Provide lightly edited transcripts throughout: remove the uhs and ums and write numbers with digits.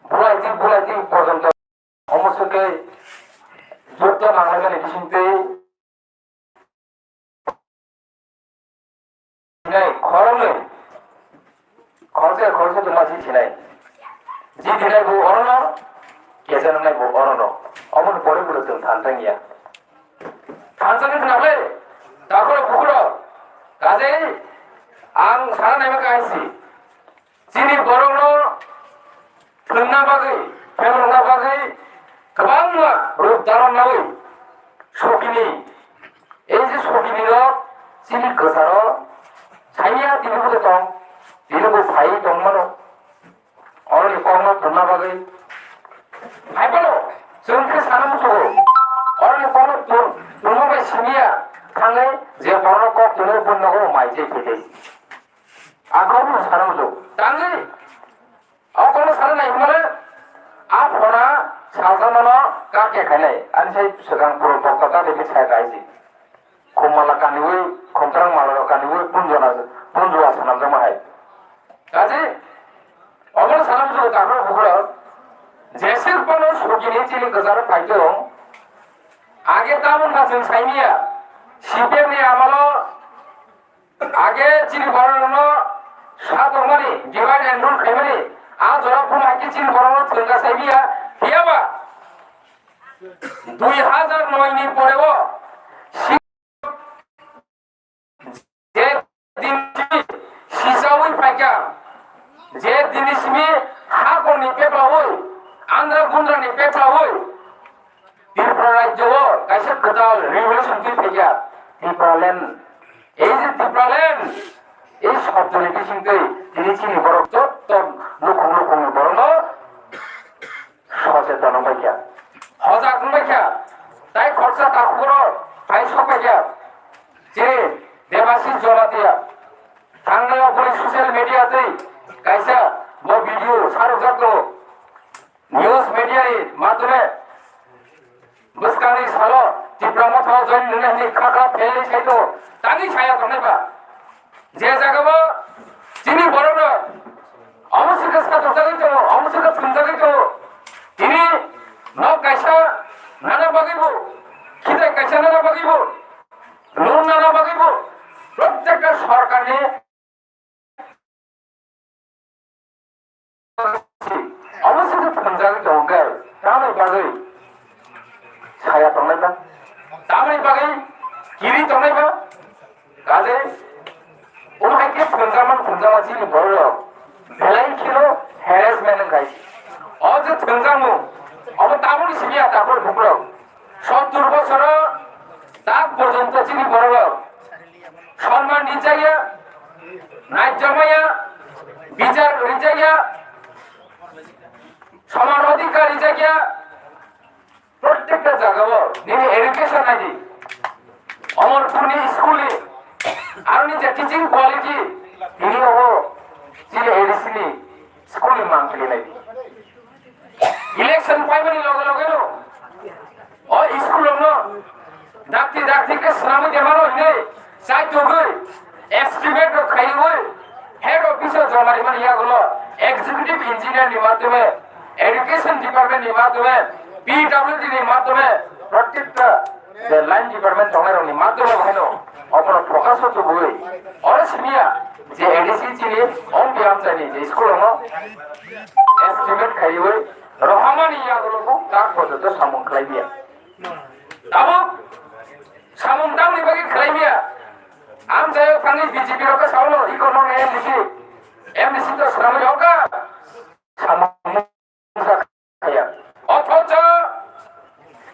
বুলাইতে পর্যন্ত সমস্যাকে যুক্ত নাঙ্গালে কিসিমতে খরলে খরচে তোমাছি ছিনাই জি দিনাই বউ অরণ কেজানো নাই বউ অরণ অমন পরে বলেছেন ধানটাঙ্গিয়া ধানটাঙ্গি নামলে তারপরে পুকুর কাজে आं सारा नायमा गायसि जिनि बरंनो थुनना बागै फेमरना बागै गोबां रुप दालांनावै सकिनि এই যে সকিনির जिनि गोसार साइया दिनबो दं दिनबो फाइ दं मानो अरनि कर्म थुनना बागै फाइबलो जोंखौ साना मुसो अरनि कर्म थुनना बागै सिनिया थाङै जे बरनो कप थुनो बननागौ माइजे फैदै आगोलावनो सानांगौ दाङै आगोलाव सानो नाय माने आफना साजामानो काके खायनाय आनसाय सगां बर' बक्ता देखे साय गायसि खमाला कानिवै खमत्रां माला कानिवै पुंजवा सानामजों माहाय गाजे अगल सानांगौ दाखो बुगुर जेसेर पनो सगिनि चिनि गजार फाइदो आगे दामन गाजों साइनिया सिपेनि आमालो आगे चिनि बरनो सात माने डिवाइड एंड रूल खायमाने आ जरा फुना के चिन बरनो थंगा साइबिया हियाबा 2009 नि परेबो जे दिन सिसावै फाइका जे दिनिसमी हागरनि पेप्लावै आंध्र गुन्द्रानि पेप्लावै त्रिपुरा राज्यव कायसे गोदाल रिभलिउसन की फैया त्रिपुरालेण्ड এই যে त्रिपुरालेण्ड এই শব্দটি কিসিমতে তিনি চিনি বরক যত লুকুং বরণ সচেতন বাইকা হজাক বাইকা তাই খরচা তাকুর তাই সবাইকা যে দেবাশিস জলাতিয়া থাঙ্গায় বলে সোশ্যাল মিডিয়াতে কাইসা ব ভিডিও সারক যাত নিউজ মিডিয়ার মাধ্যমে বুসকানি সালো त्रिपुरा मथाव जइन ननि खाखा फेले साइतो तांगि साया तनायबा जे जागाबो जिनि बरन अमसुका साथजागै तो अमसुका थुनजागै तो तिनि न कायसा नाना बागैबो खिदाय कायसा नाना बागैबो लोन नाना बागैबो प्रत्येक सरकारनि अमसुका थुनजागै तो गाय तानै बागै साया तनायबा तामै बागै गिरि तनायबा गाजे उनहायके थंजामा जिनि बर' बेलाय किलो हेरेसमेन्ट गायसि अजे थंजामु अब तामुनि सिबिया तापर बुकुर 70 বছর তাক পর্যন্ত जिनि बर' সম্মান নিজাইয়া ন্যায্যমায়া বিচার নিজাইয়া সমান অধিকার নিজাইয়া প্রত্যেকটা জায়গায় নিনি এডুকেশন আইডি অমরপুরনি স্কুলে আর নিজে টিচিং কোয়ালিটি নিনি ও জিলে এডিসিনি স্কুলে মাংকলি নাই ইলেকশন পাইবনি লগে লগে নো ও স্কুল ন ডাক্তি কে সালামি দেমানো নে চাই তো গই এস্টিমেট খাইবই হেড অফিসে জমারি মানে ইয়াগুলো এক্সিকিউটিভ ইঞ্জিনিয়ার নি মাধ্যমে এডুকেশন ডিপার্টমেন্ট নি মাধ্যমে পিডব্লিউডি নি মাধ্যমে প্রত্যেকটা যে লাইন ডিপার্টমেন্ট তংনারনি মাধ্যমে ভাইনো অপর প্রকাশ হতো বই অরসমিয়া যে এডিসি চিনি অন বিয়াম চাইনি যে স্কুল ন এস্টিমেট খাইবই রহমানি ইয়াগুলো তাক পর্যন্ত সামন খাইবিয়া তাবো সামন দামনি বাকি খাইবিয়া আম যায় ফানি বিজেপি রকা সাউলো ইকোনমি এমডিসি তো শ্রমই হকা সামন খাইয়া অথচ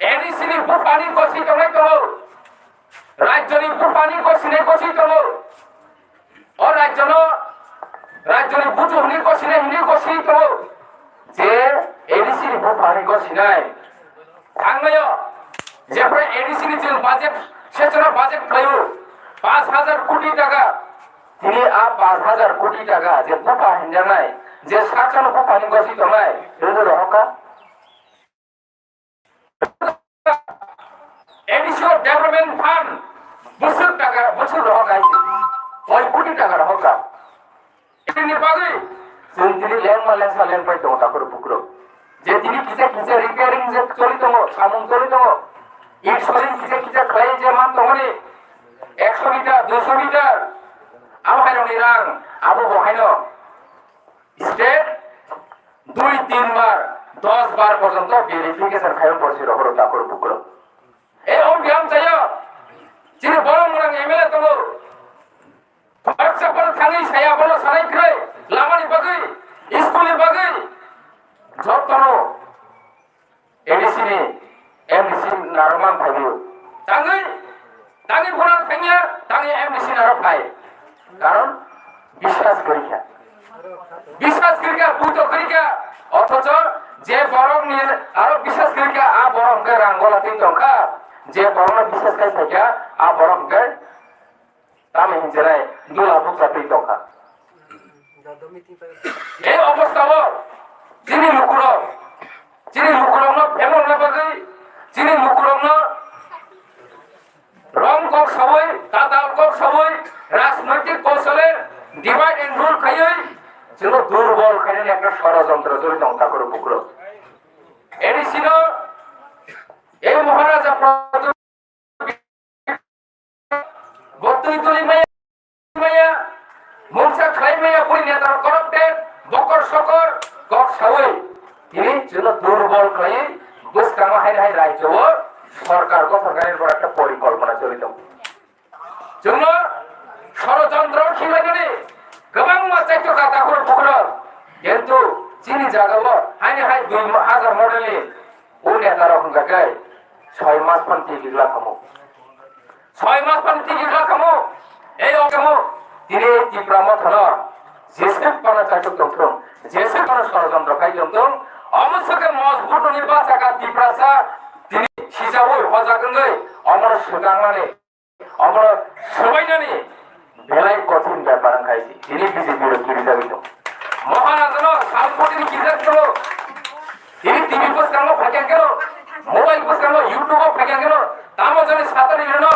এডিসিনি বুপানি কষি তলাই তো রাজ্যনি বুপানি কষিনে কষি তো ও রাজ্যনি বুটুনি কষিনে হিনি কষি তো যে এডিসিনি বুপানি কষি নাই থাঙ্গায় যেপরে এডিসিনি যে বাজেট সেচনা বাজেট খাইও 5000 কোটি টাকা তিনি আ 5000 কোটি টাকা যে বুপা হিনজানাই যে সাচন বুপানি কষি তো নাই এর রহকা এডিশন ডেভেলপমেন্ট ফান্ড বছর রহকা আইছে 1 কোটি টাকা রহকা এটি নিবাগে जों दिनै लेन्ड सालेनबाय दङ दाखोर बुख्रो जे दिनै किसे रिपेयारिं जे चलि दङ सामुं चलि दङ इट सरिं किसे खालाय जे मान दङ नि 100 মিটার 200 মিটার आबहायरनि रां आबो बहायनो स्टेट 2-3 বার 10 বার পর্যন্ত ভেরিফিকেশন খায়ন পড়ছি রহর দাকর বুকর এই অভিযান চাইও যিনি বড় মুরাং এমএলএ দङ फरायसाफोर थाङै साया बल सानायख्रै लामानि बागै स्कुलनि बागै जतन एडिसिनि एमडिसि नारमान फाइयो ताङै बरार थाङिया ताङै एमडिसि नार फाइ कारण বিশ্বাস করিকা বুঝ করিকা অথচ যে বরং নিয়ে আরো বিশ্বাস করিকা আ বরং কে রাঙ্গলাতে দংখা যে বরং বিশ্বাস কাই থাকা আ বরং কে তামে হিজরাই দুলা বুঝাতে দংখা এই অবস্থাও যিনি লুকুরং ফেমন না বাগৈ যিনি লুকুরং রং কক সবই দাদাল কক সবই রাজনৈতিক কৌশলে ডিভাইড এন্ড রুল খাইই যেন দুর্বল খাইনে একটা ষড়যন্ত্র জড়িত ঠাকুর বুকরো এডিসিন এই মহারাজা বতুইতলি মাইয়া মনসা খাই মাইয়া পুরি নেতার করপ্টেড বকর সকর কক সবই তিনি যেন দুর্বল খাই বুঝকামা হাই রাজ্য সরকার সরকারের পর একটা পরিকল্পনা চলিত জন্য ষড়যন্ত্র খিলাইনি গোবাं মাচাইত কাতাকুর পুকুর কিন্তু চিনি জাগাবো হাইনি হাই 2000 মডেলনি ও নেতার রকমকাকে 6 মাস পর টিকিলা খামো 6 মাস পর টিকিলা খামো এই অকামো তিনি ত্রিপুরা ধর যেসে পানা চাইতো তখন যেসে পানা ষড়যন্ত্র খাই যন্ত্র অমসকে মজবুত নির্বাচকা ত্রিপুরা তিনি সিজাবো হজাগৈ অমর সুগাংনানি অমর সবাইনানি বেলাই কঠিন ব্যাপার খাইছি তিনি বিজেপির কিনে যাবিত মহারাজন সালপতিনি কিজাত গেল তিনি টিভি পুস্কাঙ্গ ফাঁকা গেল মোবাইল পুস্কাঙ্গ ইউটিউব ফাঁকা গেল তামো জনে সাতারি গেল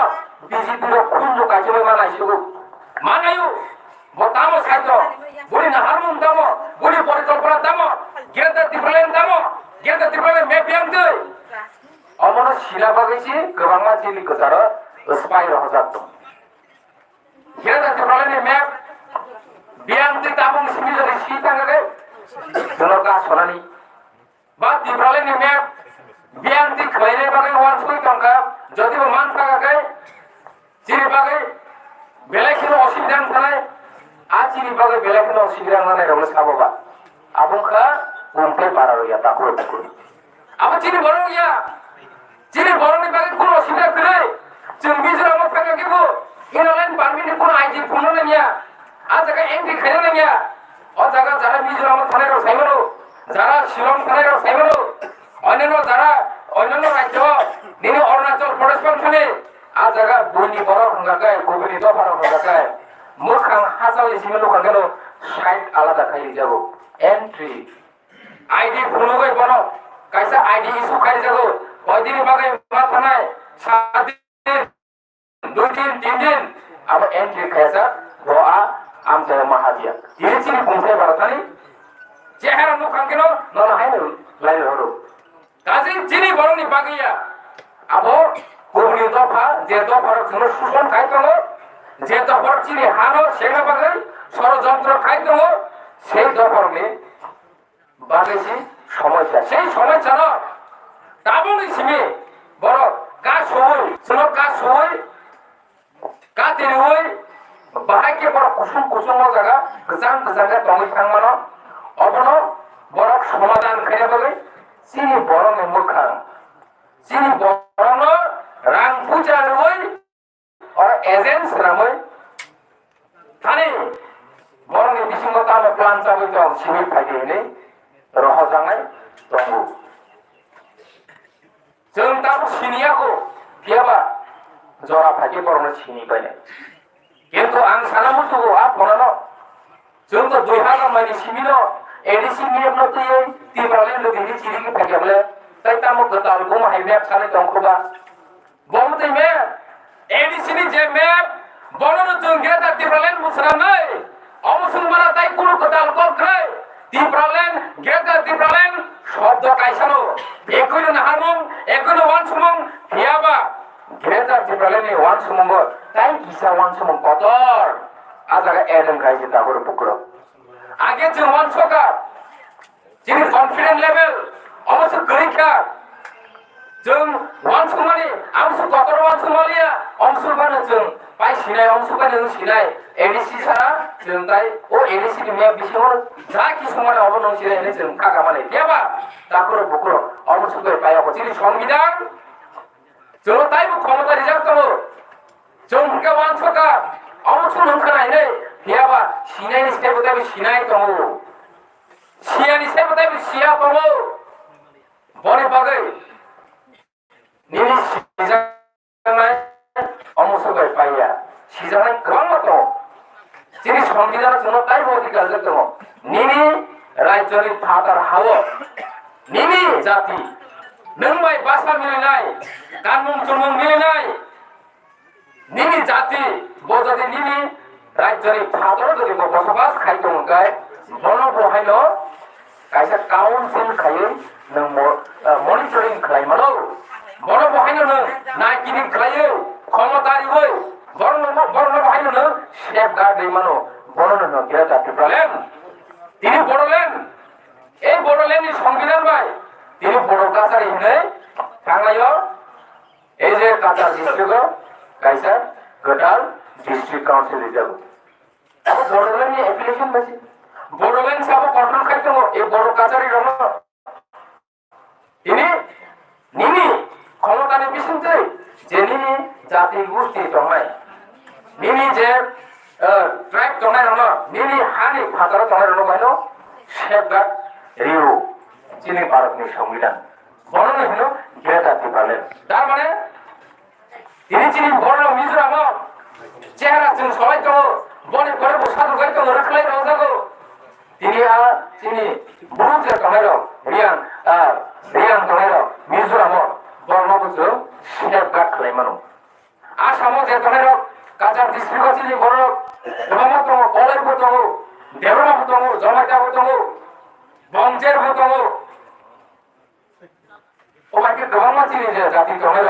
বিজেপির খুঞ্জ কাজে মানাইছিল মানায়ু তামো সাইত বলি না হারমোন দামো বলি পরিকল্পনা দামো গেদা ত্রিপুরান দামো গেদা ত্রিপুরান মেপিয়াম দে অমন শিলা বাগাইছি গোবাं মানसिनि गोजार स्पाइ रहजात গেদা ত্রিপুরাनि মেপ বিয়ান্তি তাবুং সিমিজরি সিতাঙ্গে জনকা সনানি বা ত্রিপুরাनि মেপ বিয়ান্তি খলাইনে বাগै ওয়ান সুই টঙ্কা যদিও মান থাকাকে চিনি বাগै বেলাইখিনো অসুবিধা থানায় আচিনি বাগै বেলাইখিনো অসুবিধা নানাय রমে সাববা আবুখা গমতে বারারইয়া তাকো তাকো আবু চিনি বড়ইয়া চিনি বড়নি বাগै কোনো অসুবিধা করে जों मिजोरामाव थांनांगौ इनलाइन पारमिटनि কোনো आईडी फुनो नङा आ जागा एंट्रि खायनो नङा अ जागा जारा मिजोरामाव थानाय र साइमनो जारा शिलं थानाय र साइमनो अन्यान्य राज्य दिनै अरुणाचल प्रदेश पान थाने आ जागा बयनि बर हंगाकाय गुबुननि दफार हंगाकाय मोखां हाजाल इसिमे लखागेनो साइड आलादा खाइ जागो एंट्रि आईडी फुनो गय बर कायसा आईडी इशू खाइ जागो ओइदिनि बागै मा थानाय 7 दिन 2 दिन 3 दिन अब एंट्री खायसा रोआ आमच्या महादिया दिरिचिनि बुंथाय बारथानि चेहरा नुखांगेनो नना हायनो लाइन हरो गाजि जिनि बरनि बागैया अब गुबुननि दफा जे दफार जोंनो सुसन खाय दङ जे दफार चिनि हानो सेना बागै षড়যন্ত্র खाय दङ সেই दफारनि बागैसि समस्या সেই समस्या न दाबुनि सिमि बर का सय जोंनो का सय का तेरहै बाहायके बर कुसुम जागा गोजान गोजान दङै थांमानो अबनो बर समाधान खायना बागै चिनि बरनि मोखां चिनि बरनो रां फुजानोै और एजेंट्स रामै थाने बरनि बिसिङाव तानो प्लान जाबाय दं सिमि फायदेनै रहजानाय दङ जों दाबो सिनियाखौ गैयाबा जरा फाइके बरनो सिनिबाय কিন্তু आं साना मुजुगो आ फनानो जों तो 2000 मानि सिमिनो एडिसि मियम न तयै तिब्राले लोगिनि चिरिगि फाइकेबले ताइ तामो गताल गो माहायमेप सानै दंखोबा बमते मे एडिसि नि जे मेप बननो जों गेदा तिब्राले मुसरानै अमसुंबारा ताइ कुनु गताल को ग्रे Geta Tipralen, শব্দ কাইসানো Aquino নাহারমং Aquino one সুমং হিয়াবা Geta Tipralen one সুমং তাই কিসা ওয়ান সুমং কতর আজাga এডম গাইছে তারপরে পুকুরো আগে যে ওয়ান ছকা যিনি কনফিডেন্ট লেভেল অবশ্য গরিখা जों वान सुमानि आमसु कतर वान सुमालिया अंसु बानो जों पाइ सिनाय अंसु बानो जों सिनाय एडिसि सारा जों ताइ ओ एडिसि नि मेया बिसिङाव जा कि समाने अबो नं सिनाय ने जों काका माने देबा ताकुरो बुकुरो अंसु बै पाइ अबो जिनि संबिधान जों ताइबो क्षमता रिजार्भ दङ जों के वान सका अंसु नं खानाय नै देबा सिनायनि स्टेप ताइबो सिनाय दङ सियानि स्टेप ताइबो सिया दङ बने बागै Nini sijangai omusugai paya sijangai gomo to jini সংবিধান जोंनो ताइबो अधिकार दङ Nini रायजोनि फादार हावो Nini जाति नों बाय भाषा मिलायनाय गानमुं जोमुं मिलायनाय Nini जाति बजदि Nini रायजोनि फादार जदि बसबास खायदोंखाय बनो बहायनो कायसा काउन्सिल खायो नों मनिटरिं खालामनो বড় বহাইনো ন নাইকিনি খাইও ক্ষমতারি হই বড় বহাইনো ন সেফ গার্ড মানো বড় ন গেটা টিপ্রালেন তিনি বড়লেন এই বড়লেননি সংবিধান ভাই তিনি বড় কাছারি হই থাঙ্গায়ো এই যে কাছার ডিস্ট্রিক্ট কাইসা গটাল ডিস্ট্রিক্ট কাউন্সিল রিজার্ভ अब বড়লেননি অ্যাপ্লিকেশন বাসি বড়লেন সব কন্ট্রোল খাইতো এই বড় কাছারি রম তিনি নিনি ক্ষমতানি বিসিন্তে যে নিনি জাতি গোষ্ঠী দংনাই নিনি যে ট্রাইব দংনাই রন নিনি হানি ফাতার দংনাই রন বাইনো সেফগার্ড রিও যিনি ভারতনি সংবিধান বর্ণনা হলো গেটা টিপ্রালেন তার মানে তিনি যিনি বর্ণ মিজোরাম চেহারা जों সবাই তো বনে করে বসানো গাইতো রাখলাই রজাগো তিনি বুঝে দংনাই রন রিয়ান দংনাই রন মিজোরাম বর্ণবুঝো সেফগার্ড খালাইমানো আসামও যে ধরনের কাজার ডিস্ট্রিক্ট চিনি বড় এবং দङ কলেরবো দङ দেবরামবো দङ জমাইতাবো दङ বংজেরবো दङ ওমাকে गोबां চিনি যে জাতি দङের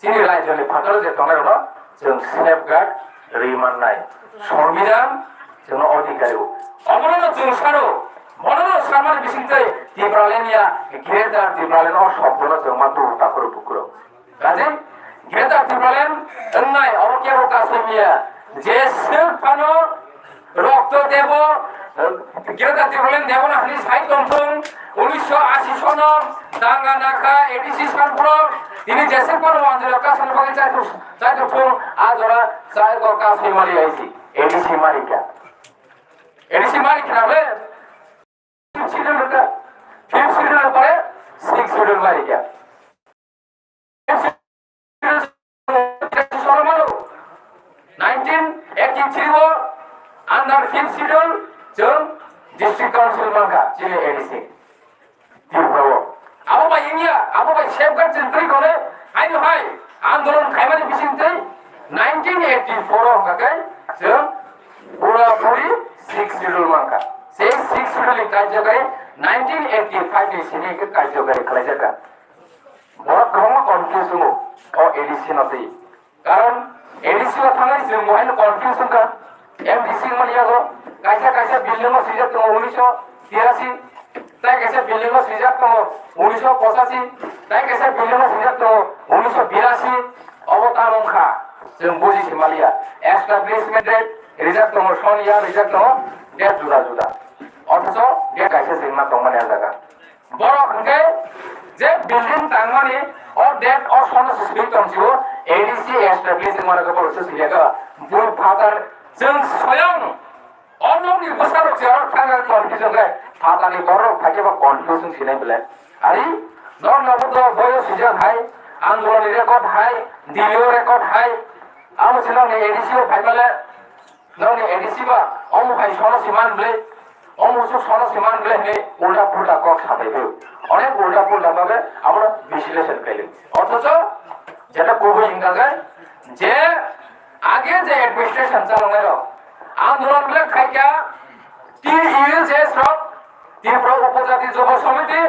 চিনি রাইজोनि फादर যে দङের जों सेफगार्ड रिमाननाय संविधान जों अधिकारी अमरनो जों सानो মননো সামার বিসিংতে টিপ্রালেনিয়া গ্রেটার টিপ্রালেন ও শব্দনো जों মাত্র তাকর পুকুরো কাজে গ্রেটার টিপ্রালেন অন্যাই অকেরো কাসমিয়া যে সেফানো রক্ত দেব গ্রেটার টিপ্রালেন দেব না হানি সাইড দন্তং 1980 সনর দাঙ্গা নাখা এডিসি সানপ্রো তিনি জেসে কোন অঞ্চল কাসন ভাগে চাইতো ফোন আজরা চাই গো কাসই মারি আইছি এডিসি মারিকা না বে শিডিউল এটা 5 শিডিউল পরে 6 শিডিউল মারি গিয়া 1983 আন্ডার 5 শিডিউল जों ডিস্ট্রিক্ট কাউন্সিল মানকা চিলে এডিসি দিবাও আববা ইন্ডিয়া আববা সেফগার্ড সেন্ট্রি করে আইনো হাই আন্দোলন খাইমানি বিসিংতে 1984 কাকাই जों পুরাপুরি 6 শিডিউল মানকা সেই 6 শিডিউল কার্যকরী 1985 नि सिनि के कार्यकारी खालायजागा बड़ गोबां कनफ्यूजन ओ एडिसि नथै कारण एडिसि व थांनाय जों बहाय कनफ्यूजन का एमडीसी मनियागो कायसा बिल्डिंग सिजाब दङ 1983 ताय कायसा बिल्डिंग सिजाब दङ 1985 ताय कायसा बिल्डिंग सिजाब दङ 1982 अवतारंखा जों बुजिसि मालिया एस्टाब्लिशमेन्ट डेट रिजार्भ दङ सनिया रिजार्भ दङ डेट जुदा অথচ বে কাইসে যেংনা দংমানে জায়গা বড় হংকে যে বিল্ডিং তাংমানি অ ডেট অ সনস সিস্টেম এডিসি এস্টাবলিশিং মানে কো প্রসেস লিয়াগা বুল ফাদার जों स्वयं অননি বসার চেয়ার থাকা কনফিউশন রে ফাদানি বড় থাকেবা কনফিউশন সিনাই বলে আরে নর নবদ বয় সিজা হাই আন্দোলন রেকর্ড হাই দিলিও রেকর্ড হাই আম ছিলাম এডিসি ও ফাইমালে ননি এডিসি বা অম ফাই সনস ইমান বলে অমুসু সনস ইমান বলে নে উল্টা পুল্টা কক সাপাইবে অনেক উল্টা পুল্টা ভাবে আমরা বিশ্লেষণ কইলি অথচ যেটা করব ইংগাগে যে আগে যে অ্যাডমিনিস্ট্রেশন চালানোর আন্দোলন গুলো খাইকা টি ইউজেস রক তীব্র উপজাতি যুব সমিতি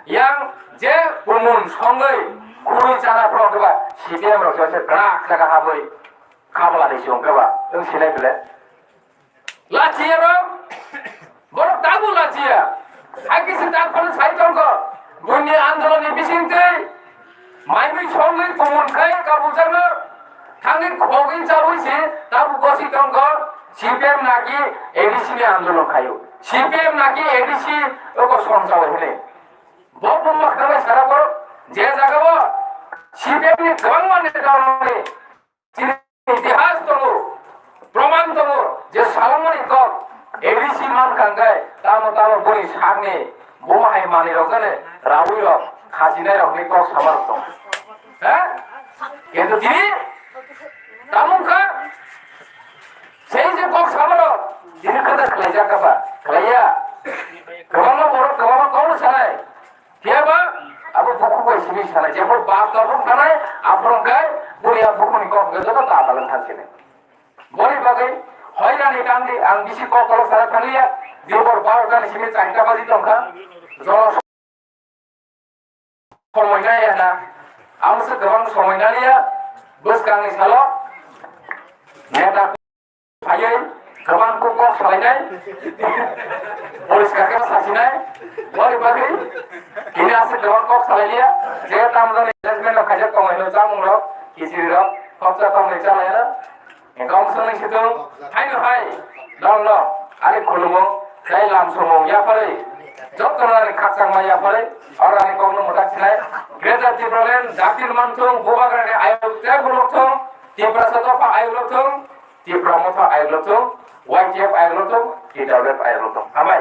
yang je pumun songai kuri chana pro keba CPM ro se brak saka haboi kabala de siong keba ung silai bele lachia ro borok dabu lachia haki sita kon sai tong ko bunyi andoloni bisinte maimui songai pumun kai kabujanga thangin khogin jabui se tabu gosi tong ko CPM naki ADC ni andolon khayo CPM naki ADC oko somjaw hele Bapak kami sekarang baru jaya jaga CPM ini gampang mana dalam ini itihas tunggu proman tunggu je salam mana kau ADC man kangkai tamu beri sangne bomai mani rokane rawi rok khasina rok ni kau samar tong itu jadi tamu kah saya je kau samar ini kata kerja apa kerja gampang baru gampang kau sarai Siapa? Abu buku kau sini sana. Jempol bab tabung sana. Afron kai. Boleh abu kau ni kau kerja tu tak dalam hasilnya. Boleh bagai. Hoiran ikan di. Ambisi kau kalau sana kaliya. Dia berbau kan sini cangkap bagi tongka. Jauh. Semuanya ya na. Amu sekarang semuanya dia. Bus kami salah. Neta. Ayai. Kawan kau selainnya. Polis kakek sasinai. Boleh bagai. Ini asal kawan kau selainnya. Jika tamu dan investment lo kerja kau ini jamu lo, kisi lo, kerja kau ini jalan ya. Engkau senang situ, hai, dong lo, ada kulumu, saya langsung ya pare. Jok terus kacang maya pare, orang ini kau muda cilai. Kereta tipelan, jakir mantung, buah kerana ayu, teh buluk tung, tipra setofa ayu lutung, tipra motor ayu lutung, YTF ayu lutung, tidak ada ayu lutung. Amai.